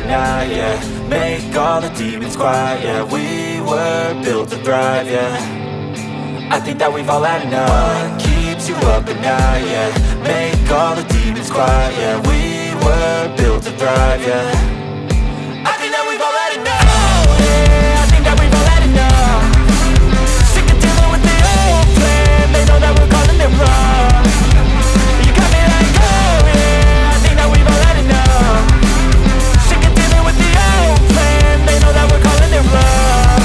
night, yeah. Make all the demons quiet, yeah. We were built to thrive, yeah. I think that we've all had enough. What keeps you up at night, yeah. Make all the demons quiet, yeah. We were built to thrive, yeah. I think that we've all had enough. Oh, yeah, I think that we've all had enough. Sick of dealing with the old plan. They know that we're calling it wrong. You got me like, oh yeah, I think that we've all had enough. Sick of dealing with the old plan. They know that we're calling it wrong.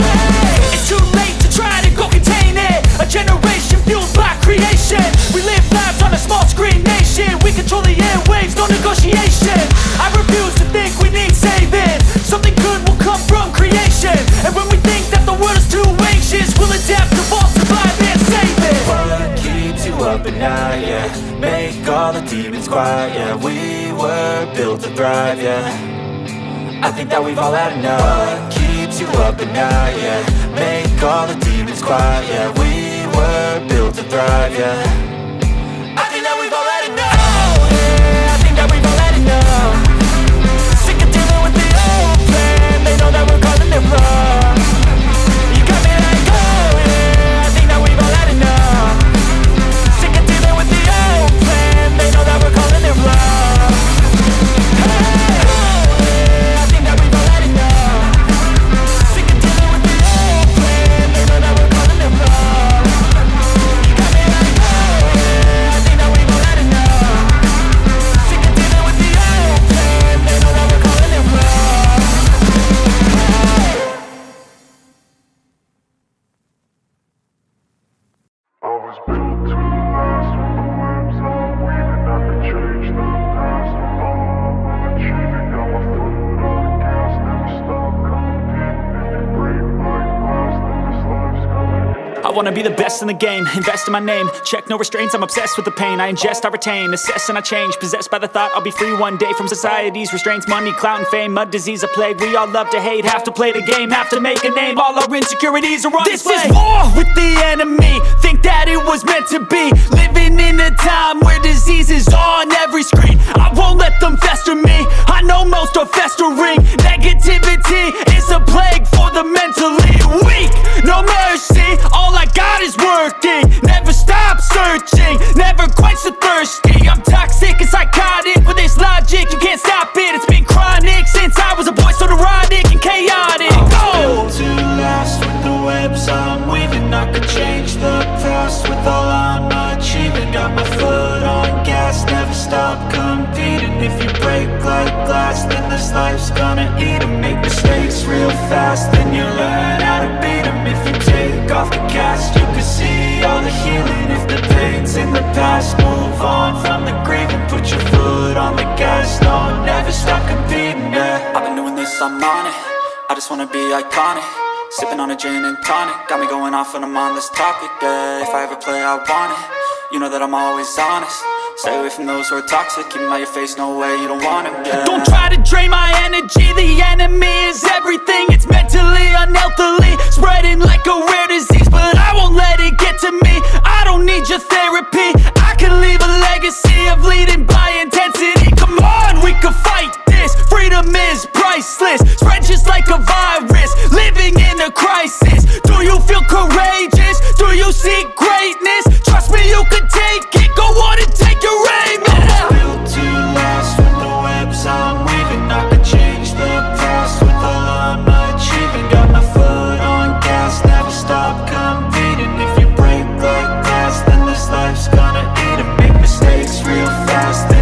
Hey, it's too late to try to go contain it. A generation fueled by creation. We live lives on a small screen nation. We control the airwaves, no negotiation. I refuse to think we need saving. Something good will come from creation. And when we think that the world is too anxious, we'll adapt, evolve, survive and save it. What keeps you up at night, yeah. Make all the demons quiet, yeah. We were built to thrive, yeah. I think that we've all had enough. What keeps you up at night, yeah. Make all the demons quiet, yeah. We were built to thrive, yeah. I think that we've all had enough. Oh yeah, I think that we've all had enough. Sick of dealing with the old plan. They know that we're calling it wrong. You got me like, oh yeah, I think that we've all had enough. Sick of dealing with the old plan. They know that we're calling it wrong. Hey, oh yeah, I think that we've all had enough. Sick of dealing with the old plan. They know that we're calling it wrong. You got me like, oh yeah, I think that we've all had enough. Sick of dealing with the old plan. They know that we're calling it wrong. I was built to last with the webs I'm weaving. I could change the past with all I'm achieving. Got my foot on the gas, never stop competing. If you break like glass, then this life's gonna end. I wanna be the best in the game, invest in my name. Check no restraints, I'm obsessed with the pain. I ingest, I retain, assess and I change. Possessed by the thought I'll be free one day from society's restraints. Money, clout and fame, mud, disease, a plague. We all love to hate, have to play the game, have to make a name. All our insecurities are on display. This is war with the enemy, think that it was meant to be. Living in a time where disease is on every screen. I won't let them fester me, I know most are festering. Negativity is a plague for the mentally weak. No mercy, all I got is working. Never stop searching, never quench the thirsty. I'm toxic and psychotic with this logic, you can't stop it. It's been chronic since I was a boy, so neurotic and chaotic. Built to last with the webs I'm weaving. I could change the past with all I'm achieving. Got my foot on gas, never stop competing. If you break like glass, then this life's gonna eat 'em. Make mistakes real fast, then you learn how to beat 'em. If you take off the cast, you can see all the healing. If the pain's in the past, move on from the grieving. Put your foot on the gas, no, never stop competing, yeah. I've been doing this, I'm on it. I just wanna be iconic. Sipping on a gin and tonic, got me going off when I'm on this topic, yeah. If I ever play, I want it. You know that I'm always honest. Stay away from those who are toxic. Keep 'em out your face, no way, you don't want 'em, yeah. Don't try to drain my energy. The enemy is everything. It's mentally, unhealthily, spreading like a rare disease. But I won't let it get to me. I don't need your therapy. I can leave a legacy of leading by intensity. Come on, we can fight this. Freedom is priceless. Spread just like a virus. Living in a crisis. Do you feel courageous? Do you seek greatness? Trust me, you can take it. Go on and take your aim. I was built to last with the webs I'm weaving. I could change the past with all I'm achieving. Got my foot on gas, never stop competing. If you break like glass, then this life's gonna eat 'em. Make mistakes real fast.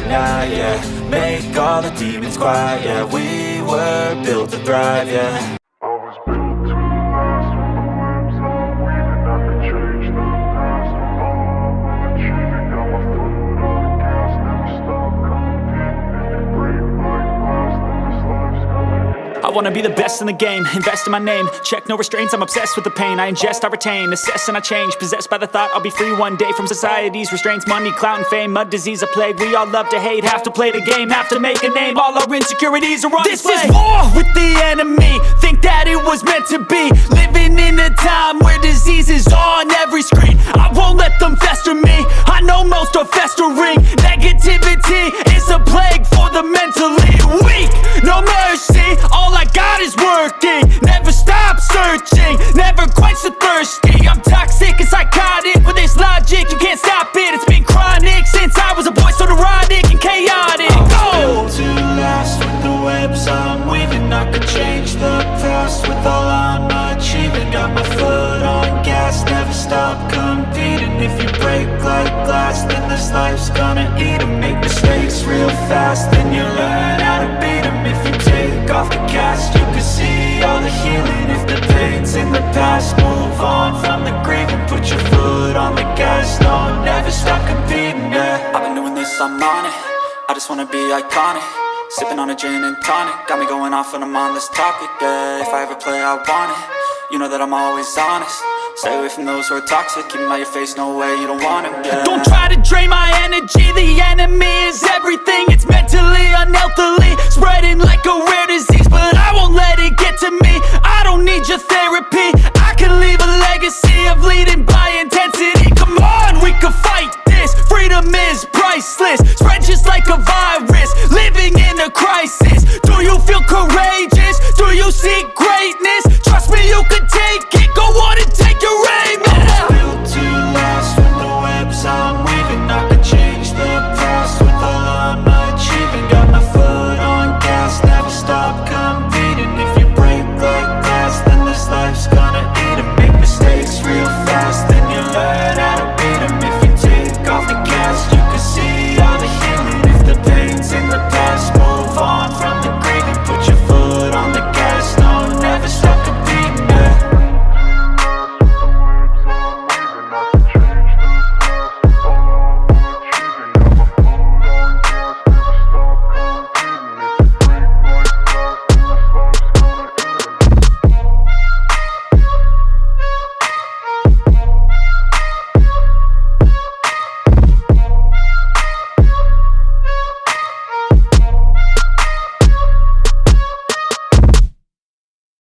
night, yeah. Make all the demons quiet, yeah. We were built to thrive, yeah. I was built to last with the webs I'm weaving. I could change the past with all I'm achieving. Got my foot on the gas, never stop competing. If you break like glass, then this life's gonna end. I wanna be the best in the game, invest in my name. Check no restraints, I'm obsessed with the pain. I ingest, I retain, assess and I change. Possessed by the thought I'll be free one day from society's restraints. Money, clout and fame, mud, disease, a plague. We all love to hate, have to play the game, have to make a name. All our insecurities are on display. This is war with the enemy, think that it was meant to be. Living in a time where disease is on every screen. I won't let them fester me, I know most are festering. Negativity is a plague for the mentally weak. No mercy, all I got is working. Never stop searching, never quench the thirsty. I'm toxic and psychotic, with this logic you can't stop it. It's been chronic since I was a boy, so neurotic and chaotic. Built to last with the webs I'm weaving. I could change the past with all I'm achieving. Got my foot on gas, never stop competing. If you break like glass, then this life's gonna eat 'em. Make mistakes real fast, then you learn how to beat 'em. If you take off the cast, you can see all the healing. If the pain's in the past, move on from the grave and put your foot on the gas. No, never stop competing, yeah. I've been doing this, I'm on it. I just wanna be iconic. Sipping on a gin and tonic, got me going off when I'm on this topic, yeah. If I ever play, I want it. You know that I'm always honest. Stay away from those who are toxic. Keep 'em out your face, no way, you don't want 'em, yeah. Don't try to drain my energy, the enemy is everything. It's mentally, unhealthily, spreading like a rare disease. But I won't let it get to me, I don't need your therapy. I can leave a legacy of leading by intensity. Come on, we can fight this, freedom is priceless. Spread just like a virus.